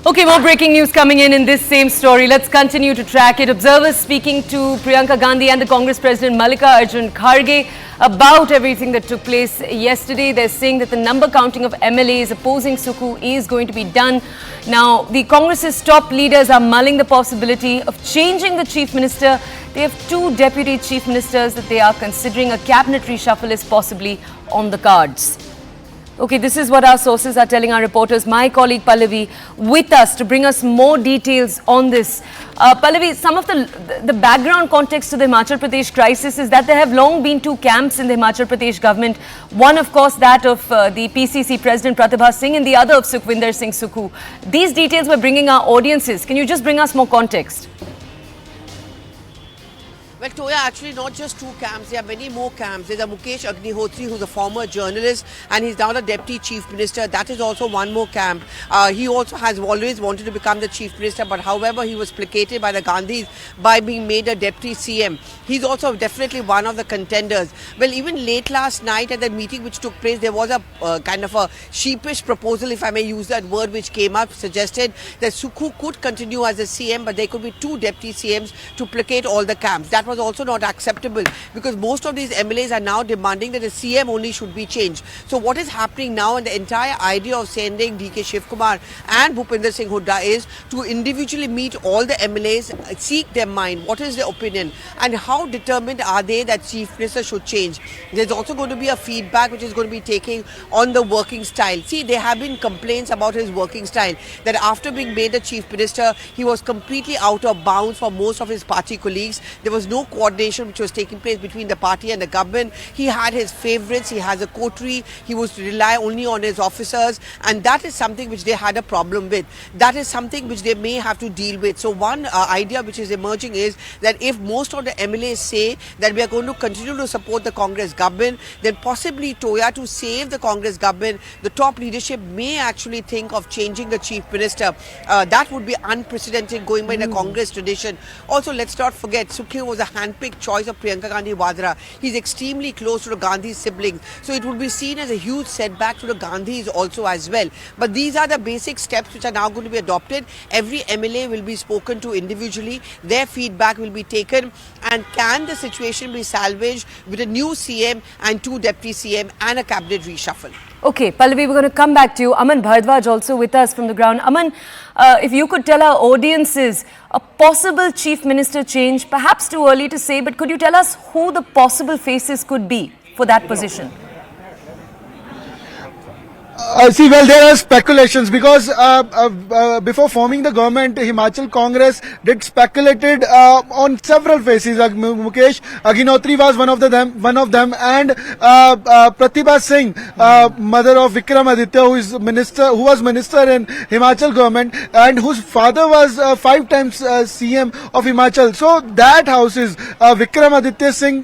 Okay, more breaking news coming in this same story. Let's continue to track it. Observers speaking to Priyanka Gandhi and the Congress President Mallikarjun Kharge about everything that took place yesterday. They're saying that the number counting of MLAs opposing Sukhu is going to be done. Now, the Congress's top leaders are mulling the possibility of changing the Chief Minister. They have two deputy Chief Ministers that they are considering. A cabinet reshuffle is possibly on the cards. Okay, this is what our sources are telling our reporters. My colleague Pallavi with us to bring us more details on this. Pallavi, some of the background context to the Himachal Pradesh crisis is that there have long been two camps in the Himachal Pradesh government. One, of course, that of the PCC President Pratibha Singh and the other of Sukhvinder Singh Sukhu. These details we're bringing our audiences. Can you just bring us more context? Well, Toya, actually not just two camps, there are many more camps. There's a Mukesh Agnihotri, who's a former journalist, and he's now the Deputy Chief Minister. That is also one more camp. He also has always wanted to become the Chief Minister, but however, he was placated by the Gandhis by being made a Deputy CM. He's also definitely one of the contenders. Well, even late last night at the meeting which took place, there was a kind of a sheepish proposal, if I may use that word, which came up, suggested that Sukhu could continue as a CM, but there could be two Deputy CMs to placate all the camps. That was also not acceptable because most of these MLAs are now demanding that the CM only should be changed. So what is happening now, and the entire idea of sending DK Shivkumar and Bhupinder Singh Hooda is to individually meet all the MLAs, seek their mind, what is their opinion and how determined are they that Chief Minister should change. There's also going to be a feedback which is going to be taking on the working style. See, there have been complaints about his working style, that after being made the Chief Minister, he was completely out of bounds for most of his party colleagues. There was no coordination which was taking place between the party and the government. He had his favourites, he has a coterie, he was to rely only on his officers, and that is something which they had a problem with. That is something which they may have to deal with. So one idea which is emerging is that if most of the MLAs say that we are going to continue to support the Congress government, then possibly, Toya, to save the Congress government, the top leadership may actually think of changing the Chief Minister. That would be unprecedented going by the Congress tradition. Also, let's not forget, Sukhu was a handpicked choice of Priyanka Gandhi Vadra. He's extremely close to the Gandhi siblings. So it would be seen as a huge setback to the Gandhis also as well. But these are the basic steps which are now going to be adopted. Every MLA will be spoken to individually. Their feedback will be taken. And can the situation be salvaged with a new CM and two deputy CM and a cabinet reshuffle? Okay, Pallavi, we're going to come back to you. Aman Bhardwaj also with us from the ground. Aman, if you could tell our audiences a possible Chief Minister change, perhaps too early to say, but could you tell us who the possible faces could be for that position? See, well, there are speculations because before forming the government, Himachal Congress did speculated on several faces. Mukesh Agnihotri was one of them, and Pratibha Singh, mother of Vikram Aditya, who was minister in Himachal government, and whose father was 5 times CM of Himachal. So that houses Vikram Aditya Singh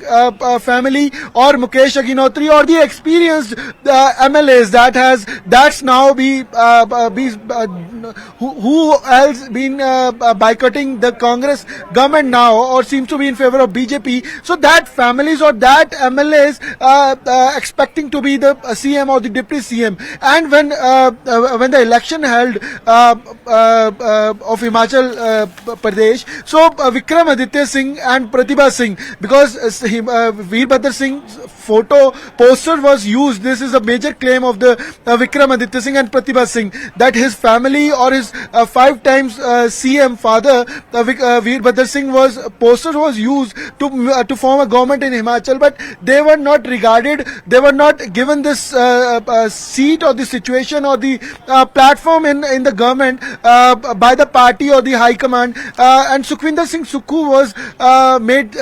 family or Mukesh Agnihotri or the experienced MLAs that's now who else been boycotting the Congress government now or seems to be in favor of BJP. So that families or that MLAs expecting to be the CM or the deputy CM. And when the election held of Himachal Pradesh, so Vikram Aditya Singh and Pratibha Singh, because Veerbhadra Singh's poster was used. This is a major claim of the Vikram Aditya Singh and Pratibha Singh, that his family or his 5 times CM father Veerbhadra Singh poster was used to form a government in Himachal, but they were not regarded, they were not given this seat or the situation or the platform in the government by the party or the high command, and Sukhvinder Singh Sukhu was made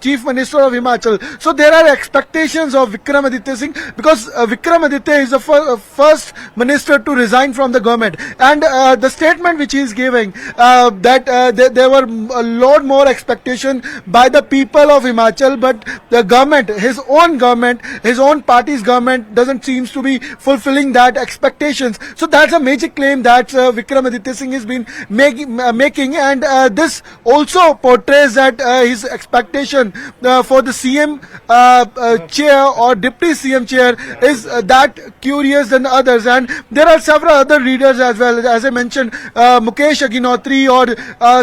Chief Minister of Himachal. So there are expectations of Vikram Aditya Singh, because Vikram Aditya is the first minister to resign from the government, and the statement which he is giving, that there were a lot more expectation by the people of Himachal, but the government, his own party's government doesn't seems to be fulfilling that expectations. So that's a major claim that Vikram Aditya Singh has been making, and this also portrays that his expectation for the CM chair or deputy CM chair is that curious furious than others, and there are several other leaders as well. As I mentioned, Mukesh Agnihotri or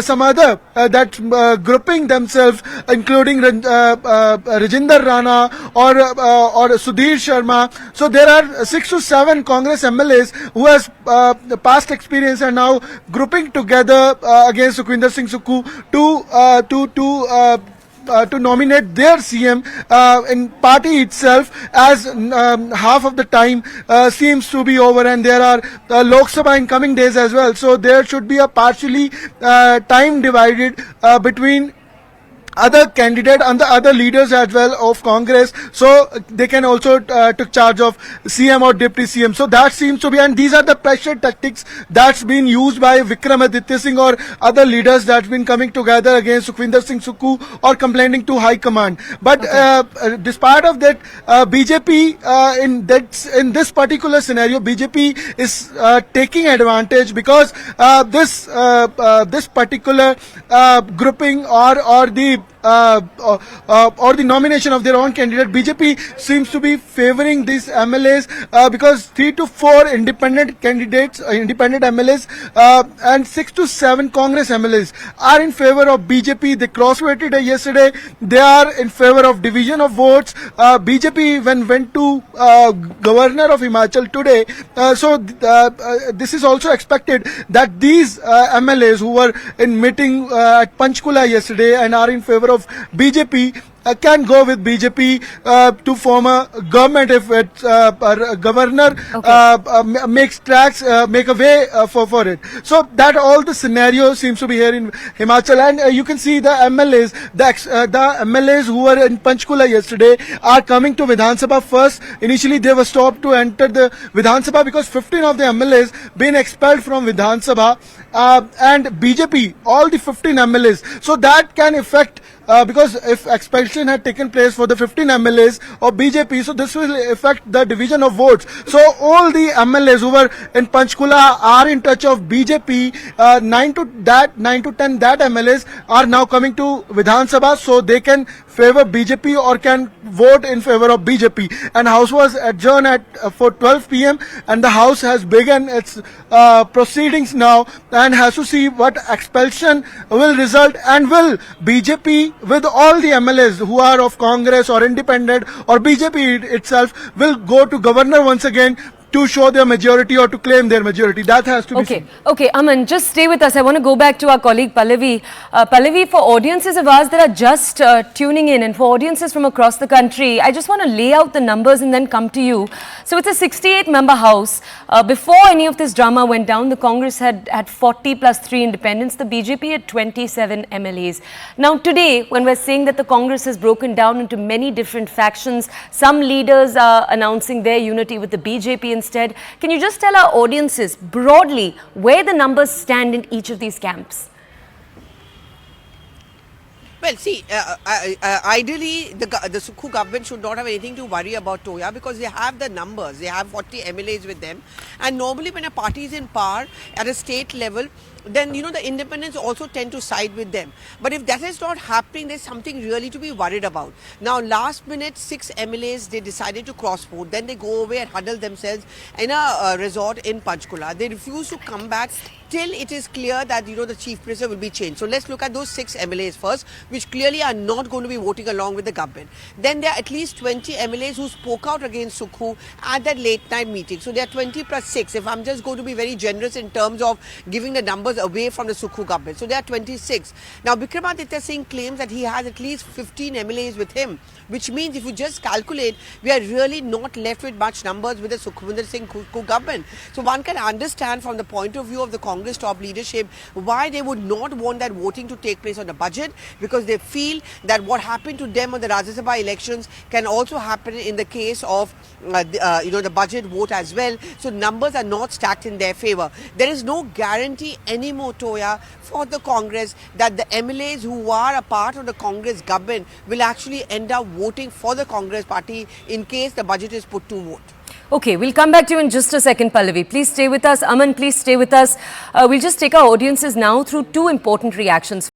some other that grouping themselves, including Rajinder Rana or Sudhir Sharma. So there are 6 to 7 Congress MLAs who has past experience and now grouping together against Sukhwinder Singh Sukhu to nominate their CM in party itself, as half of the time seems to be over, and there are Lok Sabha in coming days as well. So there should be a partially time divided between other candidate and the other leaders as well of Congress, so they can also take charge of CM or deputy CM. So that seems to be, and these are the pressure tactics that's been used by Vikramaditya Singh or other leaders that's been coming together against Sukhwinder Singh Sukhu or complaining to High Command. But despite of that, BJP in this particular scenario, BJP is taking advantage because this particular grouping or the nomination of their own candidate, BJP seems to be favoring these MLAs because 3 to 4 independent candidates, independent MLAs, and 6 to 7 Congress MLAs are in favor of BJP. They cross-voted yesterday. They are in favor of division of votes. BJP went to governor of Himachal today. So this is also expected that these MLAs who were in meeting at Panchkula yesterday and are in favor of BJP can go with BJP to form a government if governor makes tracks, make a way for it. So that all the scenario seems to be here in Himachal, and you can see the MLAs, the MLAs who were in Panchkula yesterday are coming to Vidhan Sabha first. Initially they were stopped to enter the Vidhan Sabha because 15 of the MLAs been expelled from Vidhan Sabha, and BJP, all the 15 MLAs. So that can affect because if expulsion had taken place for the 15 MLAs of BJP, so this will affect the division of votes. So all the MLAs who were in Panchkula are in touch of BJP. 9 to 10 that MLAs are now coming to Vidhan Sabha, so they can favor BJP or can vote in favor of BJP. And House was adjourned for 12 p.m. and the House has begun its proceedings now and has to see what expulsion will result, and will BJP with all the MLAs who are of Congress or independent or BJP itself will go to governor once again to show their majority or to claim their majority. That has to be seen. Okay, Aman, just stay with us. I want to go back to our colleague Pallavi. Pallavi, for audiences of ours that are just tuning in, and for audiences from across the country, I just want to lay out the numbers and then come to you. So it's a 68-member House. Before any of this drama went down, the Congress had 40 plus 3 independents. The BJP had 27 MLAs. Now today, when we're saying that the Congress has broken down into many different factions, some leaders are announcing their unity with the BJP instead. Can you just tell our audiences broadly where the numbers stand in each of these camps? Well, see, ideally, the Sukhu government should not have anything to worry about, Toya, because they have the numbers. They have 40 MLAs with them. And normally when a party is in power at a state level, then, you know, the independents also tend to side with them. But if that is not happening, there's something really to be worried about. Now, last minute, 6 MLAs, they decided to cross-vote. Then they go away and huddle themselves in a resort in Panchkula. They refuse to come back till it is clear that, you know, the chief minister will be changed. So let's look at those 6 MLAs first, which clearly are not going to be voting along with the government. Then there are at least 20 MLAs who spoke out against Sukhu at that late night meeting. So there are 20 plus 6. If I'm just going to be very generous in terms of giving the numbers away from the Sukhu government. So there are 26. Now Vikramaditya Singh claims that he has at least 15 MLAs with him, which means if you just calculate, we are really not left with much numbers with the Sukhwinder Singh Sukhu government. So one can understand from the point of view of the Congress top leadership why they would not want that voting to take place on the budget, because they feel that what happened to them on the Rajya Sabha elections can also happen in the case of the budget vote as well. So numbers are not stacked in their favor. There is no guarantee anymore, Toya, for the Congress that the MLAs who are a part of the Congress government will actually end up voting for the Congress party in case the budget is put to vote. Okay, we'll come back to you in just a second, Pallavi. Please stay with us. Aman, please stay with us. We'll just take our audiences now through 2 important reactions.